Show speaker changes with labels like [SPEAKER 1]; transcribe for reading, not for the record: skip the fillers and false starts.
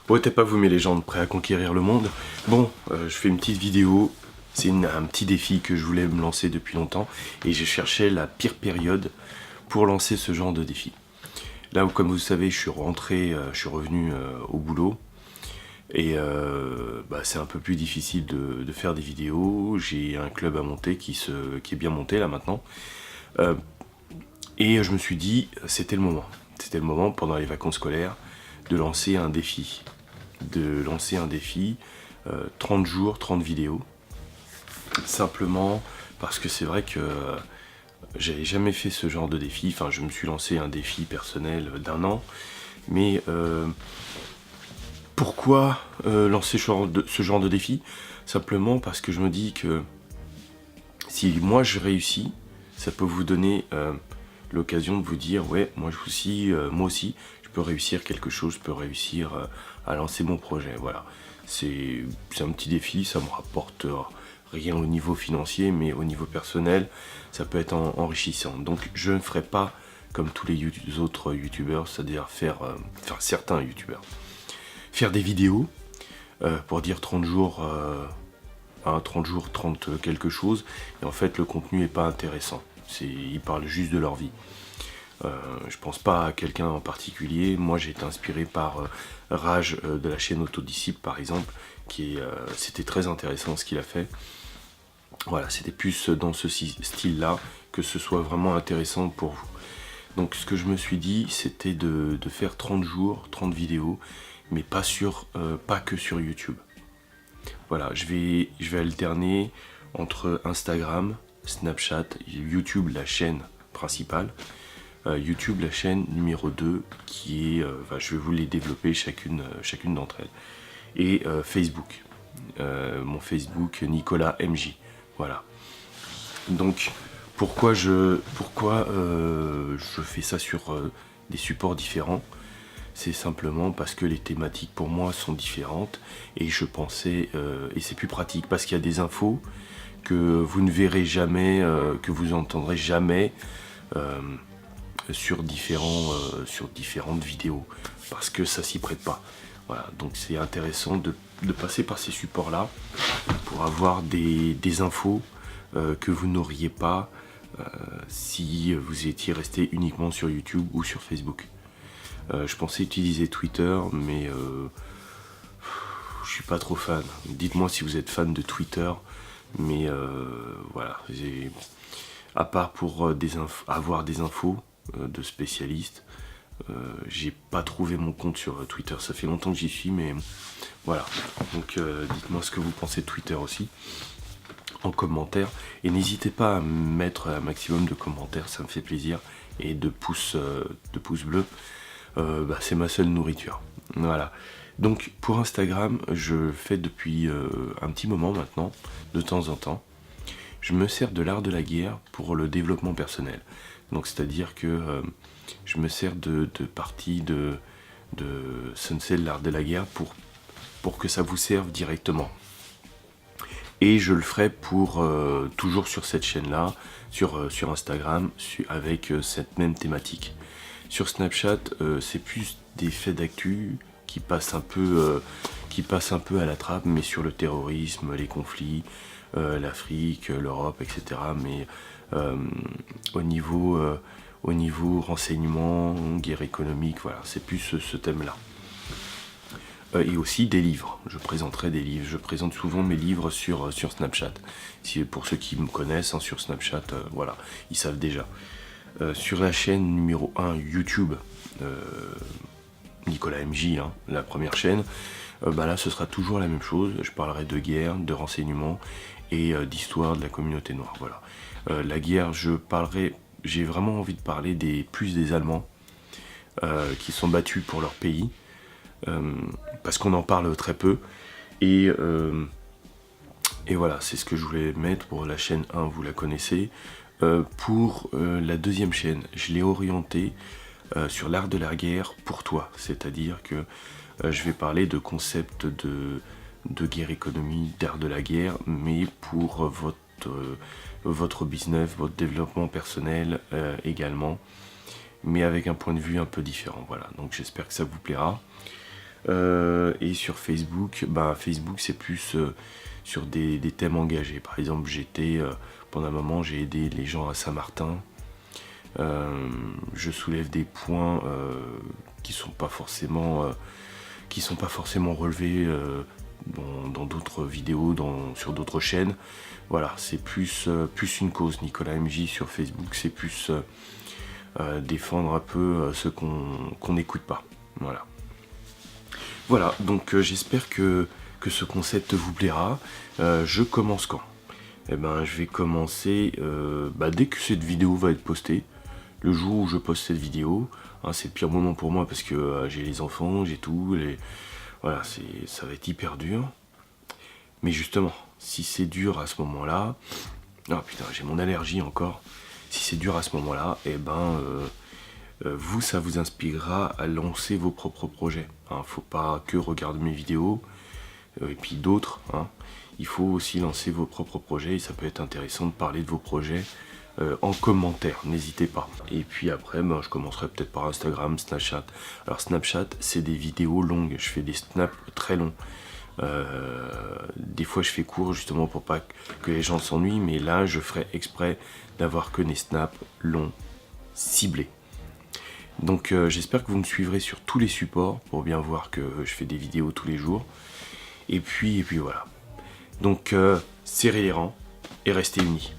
[SPEAKER 1] Ouais, t'es pas vous mes légendes, prêts à conquérir le monde. Bon, je fais une petite vidéo, c'est un petit défi que je voulais me lancer depuis longtemps, et j'ai cherché la pire période pour lancer ce genre de défi. Là où, comme vous savez, je suis rentré, je suis revenu au boulot, et c'est un peu plus difficile de faire des vidéos. J'ai un club à monter qui est bien monté là maintenant, Euh, et je me suis dit, c'était le moment. C'était le moment, pendant les vacances scolaires, de lancer un défi. 30 jours, 30 vidéos. Simplement parce que c'est vrai que j'avais jamais fait ce genre de défi. Enfin, je me suis lancé un défi personnel d'1 an. Mais pourquoi lancer ce genre de défi? Simplement parce que je me dis que si moi je réussis, ça peut vous donner l'occasion de vous dire, ouais, moi aussi, je peux réussir quelque chose, je peux réussir à lancer mon projet. Voilà, c'est un petit défi, ça me rapporte rien au niveau financier, mais au niveau personnel, ça peut être enrichissant. Donc je ne ferai pas comme tous les autres youtubeurs, c'est-à-dire certains youtubeurs, faire des vidéos pour dire 30 jours, 30 jours, 30 quelque chose, et en fait le contenu n'est pas intéressant. Ils parlent juste de leur vie. Je pense pas à quelqu'un en particulier. Moi j'ai été inspiré par Rage de la chaîne Autodisciple par exemple, c'était très intéressant ce qu'il a fait. Voilà, c'était plus dans ce style là, que ce soit vraiment intéressant pour vous. Donc ce que je me suis dit, c'était de faire 30 jours, 30 vidéos, mais pas que sur YouTube. Voilà, je vais alterner entre Instagram, Snapchat, YouTube, la chaîne principale, YouTube, la chaîne numéro 2, qui est, je vais vous les développer chacune d'entre elles, et Facebook, mon Facebook Nicolas MJ. Voilà. Donc, pourquoi je fais ça sur des supports différents? C'est simplement parce que les thématiques pour moi sont différentes, et je pensais, et c'est plus pratique parce qu'il y a des infos que vous ne verrez jamais, que vous entendrez jamais sur différentes vidéos, parce que ça s'y prête pas. Voilà, donc c'est intéressant de passer par ces supports là pour avoir des infos que vous n'auriez pas si vous étiez resté uniquement sur YouTube ou sur Facebook. Je pensais utiliser Twitter, mais je suis pas trop fan. Dites-moi si vous êtes fan de Twitter, mais voilà, à part pour avoir des infos de spécialistes, j'ai pas trouvé mon compte sur Twitter. Ça fait longtemps que j'y suis, mais voilà. Donc dites-moi ce que vous pensez de Twitter aussi en commentaire, et n'hésitez pas à mettre un maximum de commentaires, ça me fait plaisir, et de pouces bleus. C'est ma seule nourriture. Voilà. Donc pour Instagram, je fais depuis un petit moment maintenant, de temps en temps, je me sers de l'art de la guerre pour le développement personnel. Donc c'est-à-dire que je me sers de parties de Sunset, l'art de la guerre, pour que ça vous serve directement. Et je le ferai pour toujours sur cette chaîne-là, sur Instagram, avec cette même thématique. Sur Snapchat, c'est plus des faits d'actu qui passent un peu à la trappe, mais sur le terrorisme, les conflits, l'Afrique, l'Europe, etc. Mais au niveau renseignement, guerre économique, voilà, c'est plus ce thème-là. Et aussi des livres, je présenterai des livres, je présente souvent mes livres sur Snapchat. Pour ceux qui me connaissent, hein, sur Snapchat, voilà, ils savent déjà. Sur la chaîne numéro 1 YouTube, Nicolas MJ, hein, la première chaîne, là ce sera toujours la même chose. Je parlerai de guerre, de renseignement et d'histoire de la communauté noire. Voilà. La guerre, j'ai vraiment envie de parler plus des Allemands qui sont battus pour leur pays, parce qu'on en parle très peu. Et voilà, c'est ce que je voulais mettre pour la chaîne 1, vous la connaissez. Pour la deuxième chaîne, je l'ai orientée sur l'art de la guerre pour toi, c'est-à-dire que je vais parler de concepts de guerre économie, d'art de la guerre, mais pour votre business, votre développement personnel également, mais avec un point de vue un peu différent. Voilà, donc j'espère que ça vous plaira. Et sur Facebook, Facebook c'est plus sur des thèmes engagés. Par exemple, pendant un moment, j'ai aidé les gens à Saint-Martin. Je soulève des points qui sont pas forcément relevés dans d'autres vidéos, sur d'autres chaînes. Voilà, c'est plus une cause. Nicolas MJ sur Facebook, c'est plus défendre un peu ceux qu'on n'écoute pas. Voilà, donc j'espère que ce concept vous plaira. Je commence quand? Eh ben, je vais commencer dès que cette vidéo va être postée. Le jour où je poste cette vidéo, hein, c'est le pire moment pour moi parce que j'ai les enfants, j'ai tout. Voilà, ça va être hyper dur. Mais justement, si c'est dur à ce moment-là... Ah putain, j'ai mon allergie encore. Si c'est dur à ce moment-là, eh ben... ça vous inspirera à lancer vos propres projets. Hein, faut pas que regarder mes vidéos et puis d'autres. Hein. Il faut aussi lancer vos propres projets et ça peut être intéressant de parler de vos projets en commentaire. N'hésitez pas. Et puis après, je commencerai peut-être par Instagram, Snapchat. Alors Snapchat, c'est des vidéos longues. Je fais des snaps très longs. Des fois je fais court justement pour pas que les gens s'ennuient, mais là je ferai exprès d'avoir que des snaps longs, ciblés. Donc j'espère que vous me suivrez sur tous les supports pour bien voir que je fais des vidéos tous les jours. Et puis voilà. Donc serrez les rangs et restez unis.